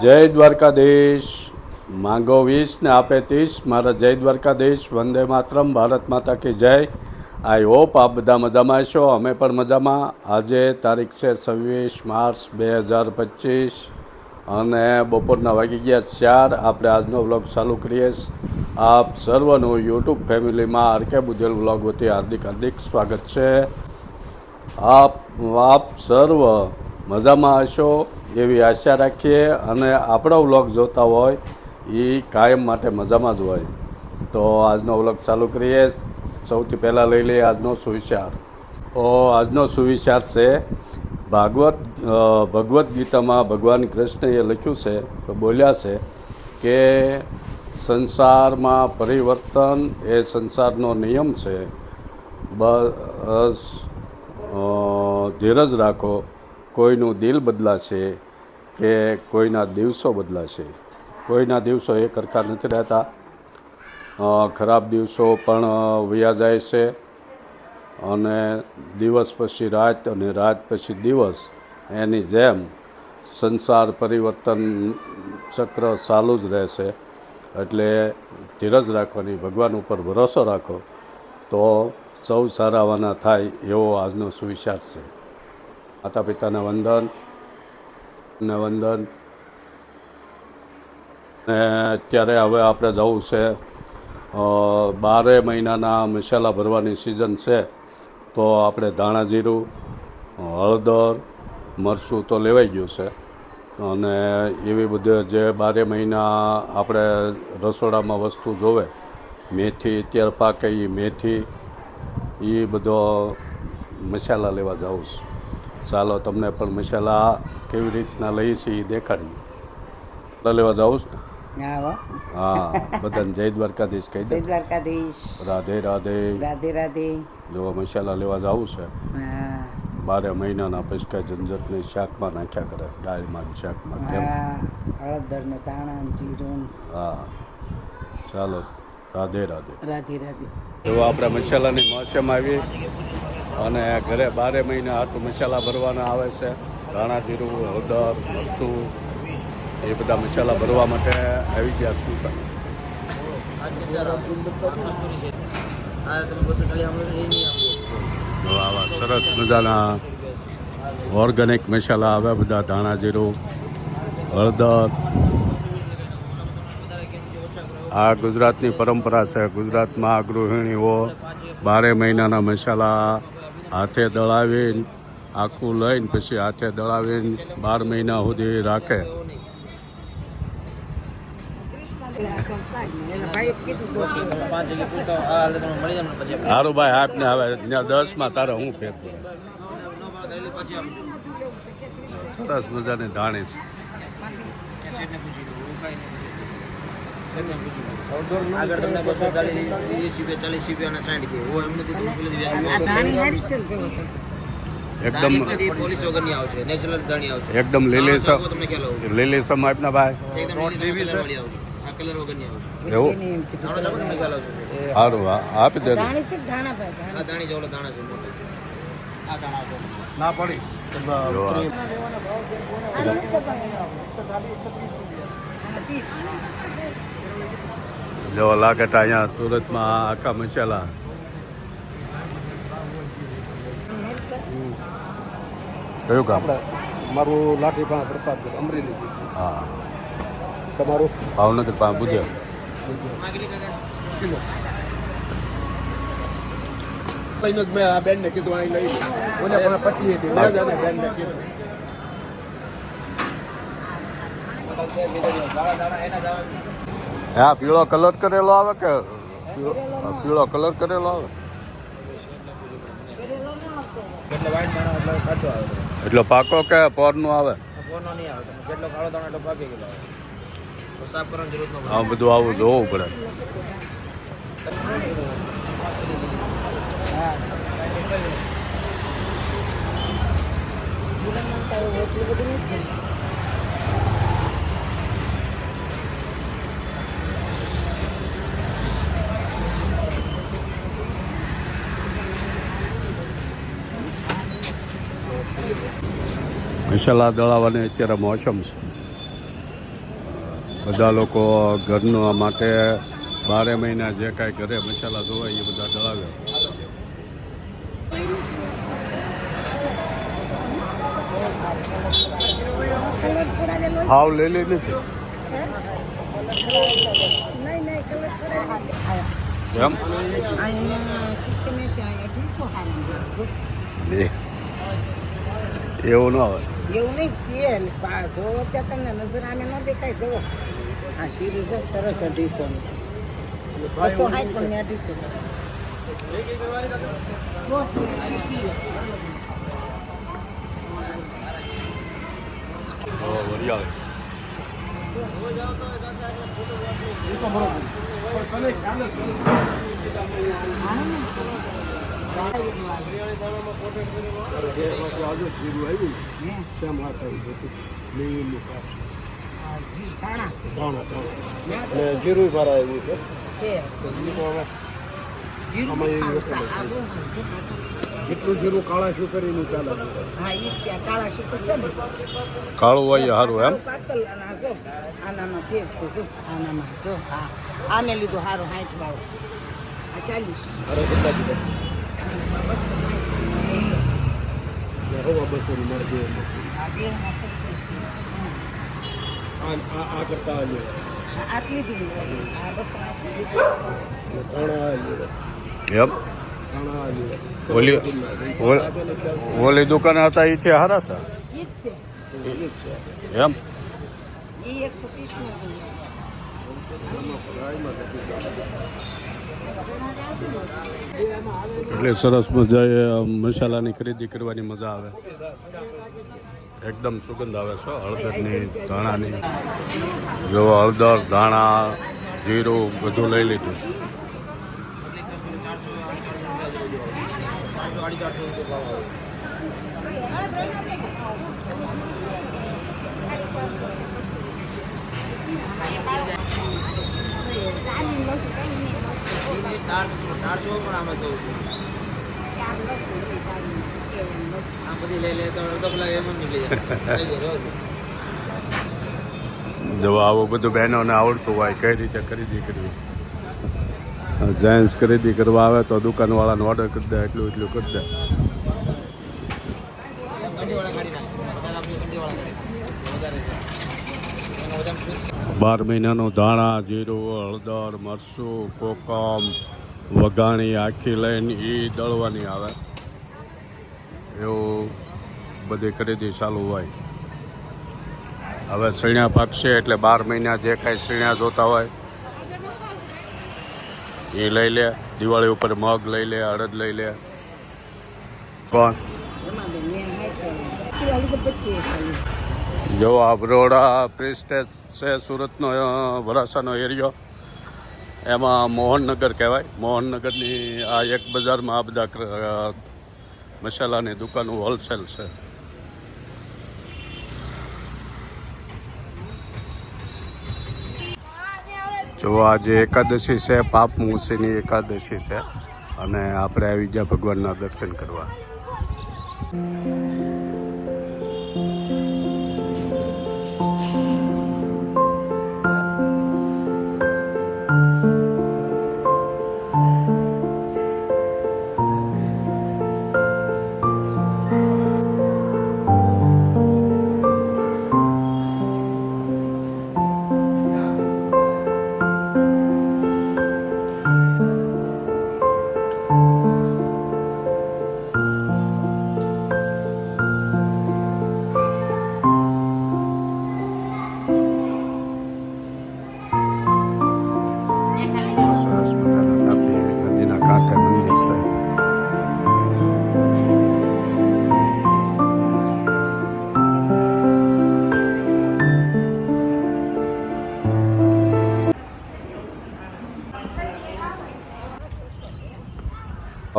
જય દ્વારકાધીશ. માંગો 20 ને આપે 30. મારા જય દ્વારકાધીશ. વંદે માતરમ. ભારત માતા કી જય. આઈ હોપ આપ બધા મજામાં હશો. અમે પણ મજામાં. આજે તારીખ છે 26 માર્ચ 2025 અને બપોરના વાગી ગયા 4. આપણે આજનો વ્લોગ ચાલુ કરીએ. આપ સર્વનું યુટ્યુબ ફેમિલીમાં આરકે બુધેલ વ્લોગ વતી હાર્દિક સ્વાગત છે. આપ સર્વ મજામાં હશો એવી આશા રાખીએ અને આપણો વ્લોગ જોતા હોય એ કાયમ માટે મજામાં જ હોય. તો આજનો વ્લોગ ચાલુ કરીએ. સૌથી પહેલાં લઈ લઈએ આજનો સુવિચાર. આજનો સુવિચાર છે ભગવદ્ ગીતામાં ભગવાન કૃષ્ણએ લખ્યું છે, બોલ્યા છે કે સંસારમાં પરિવર્તન એ સંસારનો નિયમ છે. બસ ધીરજ રાખો. કોઈનું દિલ બદલાશે કે કોઈના દિવસો બદલાશે. કોઈના દિવસો એક સરખા નથી રહેતા. ખરાબ દિવસો પણ વયા જાય છે અને દિવસ પછી રાત અને રાત પછી દિવસ, એની જેમ સંસાર પરિવર્તન ચક્ર ચાલુ જ રહેશે. એટલે ધીરજ રાખવાની, ભગવાન ઉપર ભરોસો રાખો તો સૌ સારાવાના થાય એવો આજનો સુવિચાર છે. માતા પિતાને વંદન ને અત્યારે હવે આપણે જવું છે 12 મહિનાના મસાલા ભરવાની સિઝન છે. તો આપણે ધાણા જીરું, હળદર, મરચું તો લેવાઈ ગયું છે અને એવી બધી જે 12 મહિના આપણે રસોડામાં વસ્તુ જોવે, મેથી અત્યારે પાકે એ મેથી, એ બધો મસાલા લેવા જાઉં છું. ચાલો તમને પણ મસાલા કેવી રીતના લઈએ છીએ એ દેખાડીએ. લેવા જાઉં છું ને? હા, બધાને જય દ્વારકાધીશ કહી દે. જય દ્વારકાધીશ. રાધે રાધે. રાધે રાધે. જો મસાલા લેવા જવું છે. 12 મહિનાના પછી કાંઈ ઝંઝટ નહીં. શાકમાં નાખ્યા કરે, દાળમાં શાકમાં. કેમ? હળદર ને ધાણા ને જીરું. હા, ચાલો રાધે રાધે. રાધે રાધે. જો આપણે મસાલાની મોસમ આવી અને ઘરે 12 મહિના આટલું મસાલા ભરવાના આવે છે. ધાણા જીરું, હળદર, મરચું, એ બધા મસાલા ભરવા માટે આવી ગયા છું. આવા સરસ મજાના ઓર્ગેનિક મસાલા આવે બધા. ધાણા જીરું, હળદર. આ ગુજરાતની પરંપરા છે. ગુજરાતમાં ગૃહિણીઓ 12 મહિનાના મસાલા હાથે દળાવીને, આખું લઈને પછી હાથે દળાવીને 12 મહિના સુધી રાખે. સારું ભાઈ, આપને હવે 10માં તારે હું ફેર પડે. સરસ મજાની ધાણી છે. આગળ તમને 240 એકદમ પોલીસ વગરની આવશે, નેચરલ ધાણી આવશે. એકદમ લીલીસમ આપના ભાઈ. એકદમ આ કલર વગરની આવશે. એવું તમને ખ્યાલ આવશે. સારું, આપી દે. ધાણી છે ધાણા ભાઈ. આ ધાણી જેવડો દાણા છે મોટો. આ દાણા છે ના પડી. જો લાગે તો અહીંયા સુરતમાં આખા મસાલા. કયું ગામ? મારું લાઠી પાસે પ્રતાપ અમરેલી. હા, તમારું? ભાવનગર પાસે બુધે. મેં આ બેનને કીધું અહીં લઈ મને પણ પતી હતી. બેનને કીધું હા, પીળો કલર કરેલો આવે કે પીળો કલર કરેલો આવે? એટલે વાઈટ દાણા એટલે કાચો આવે. એટલો પાકો કે પોરનું આવે? કોનો નહીં આવે. જેટલો કાળો દાણો એટલો પાકી ગયેલો આવે. તો સાફ કરવાની જરૂર ન પડે. આ બધું આવું જોવું પડે. મસાલા દળાવવાની અત્યારે મોસમ છે. બધા લોકો ઘરના માટે 12 મહિના જે કાંઈ ઘરે મસાલા જોવાય એ બધા દળાવે. હાવ લેલી નથી એમ એવું ન હોય. એવું નહીં છે જોવો ત્યાં તમને નજર આમે ન દેખાય જુઓ આ શીરી છે સરસ 250 260 પણ ને 250 વરિયાળી જીરું મારા આવ્યું છે જેટલું જીરું કાળા શું કરીને ચાલે હા ઈ ત્યાં કાળા શુકર છે ને કાળું હોય સારું એમ. પાતલ અને આ જો આનામાં ફેર છે જો આનામાં જો હા આ મેં લીધું સારું 60 વાળું આ 40 અરે કેટલા દીધા હવા 200 ની મારે બે આ બે માં સસ્તું છે આ કરતા આટલી જ લીધી આ 280 ત્રણા એમ ઓલી ઓલી દુકાન હતા એ છે હારા છે ઈ જ છે એમ. ઈ 130 નું એટલે સરસ મજાએ મસાલાની ખરીદી કરવાની મજા આવે. એકદમ સુગંધ આવે છે હળદરની ધાણાની. જો હળદર ધાણા જીરું બધું લઈ લીધું. 400 પણ આમાં જવું આ બધી લઈ લે તો અડધો કલાક એમ જ નીકળી જાય. જો આવું બધું બહેનોને આવડતું હોય કઈ રીતે ખરીદી કરવી. જેન્ટ્સ ખરીદી કરવા આવે તો દુકાનવાળાને ઓર્ડર કરી દે એટલું કરી દે. કંડીવાળા કાઢી નાખે વધારે આપણે કંડીવાળા વધારે છે એનો વજન 12 મહિનાનું ધાણા જીરું હળદર મરચું કોકમ વઘાણી આખી લઈને એ દળવાની આવે એવું બધી ખરીદી ચાલુ હોય. હવે સણ્યા પાકશે એટલે 12 મહિના જે કાંઈ સણ્યા જોતા હોય એ લઈ લે. દિવાળી ઉપર મગ લઈ લે અડદ લઈ લે. કોણ એમાં બે મેં 60 લીધું 25 જો આ બરોડા પ્રિસ્ટેજ છે સુરતનો વરાસાનો એરિયો એમાં મોહનનગર કહેવાય. મોહનનગરની આ એક બજારમાં આ બધા મસાલાની દુકાનો હોલસેલ છે. જો આજે એકાદશી છે પાપ મૂસીની એકાદશી છે અને આપણે આવી ગયા ભગવાનના દર્શન કરવા. સરસ મજાના તાપી નદીના કાંઠે મંદિર છે.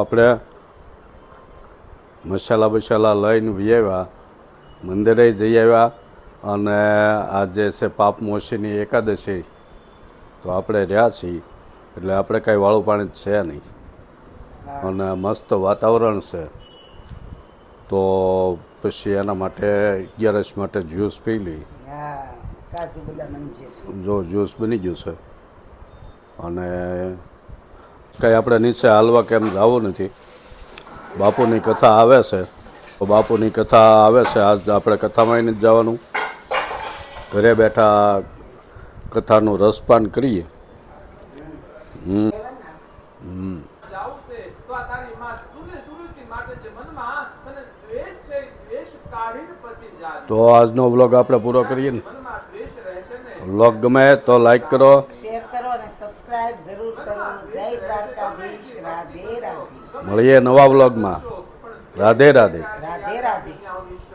આપણે મસાલા બસાલા લઈને વી આવ્યા મંદિરે જઈ આવ્યા અને આજે છે પાપ મોસીની એકાદશી તો આપણે રહ્યા છીએ એટલે આપણે કાંઈ વાળું પાણી છે નહીં અને મસ્ત વાતાવરણ છે તો પછી એના માટે 11 માટે જ્યુસ પી લઈ. હા કાજુ બદામ અંજીર જો જ્યુસ બની ગયું છે અને કંઈ આપણે નીચે હાલવા કેમ જવું નથી. બાપુની કથા આવે છે તો બાપુની કથા આવે છે. આજ આપણે કથામાં નથી જવાનું, ઘરે બેઠા કથાનું રસપાન કરીએ. જાવું છે તો આ તારી માં સુરુચિ માટે છે મનમાં તને દ્વેષ છે, દ્વેષ કાઢીને પછી જા. તો આજનો વ્લોગ આપણે પૂરો કરીએ ને. મનમાં દ્વેષ રહેશે ને. વ્લોગ ગમે તો લાઈક કરો. શેર કરો અને સબસ્ક્રાઇબ જરૂર કરો. જય દ્વારકાધીશ. રાધે રાધે. મળીએ નવા વ્લોગમાં. રાધે રાધે. રાધે રાધે. ત્યાં સુધી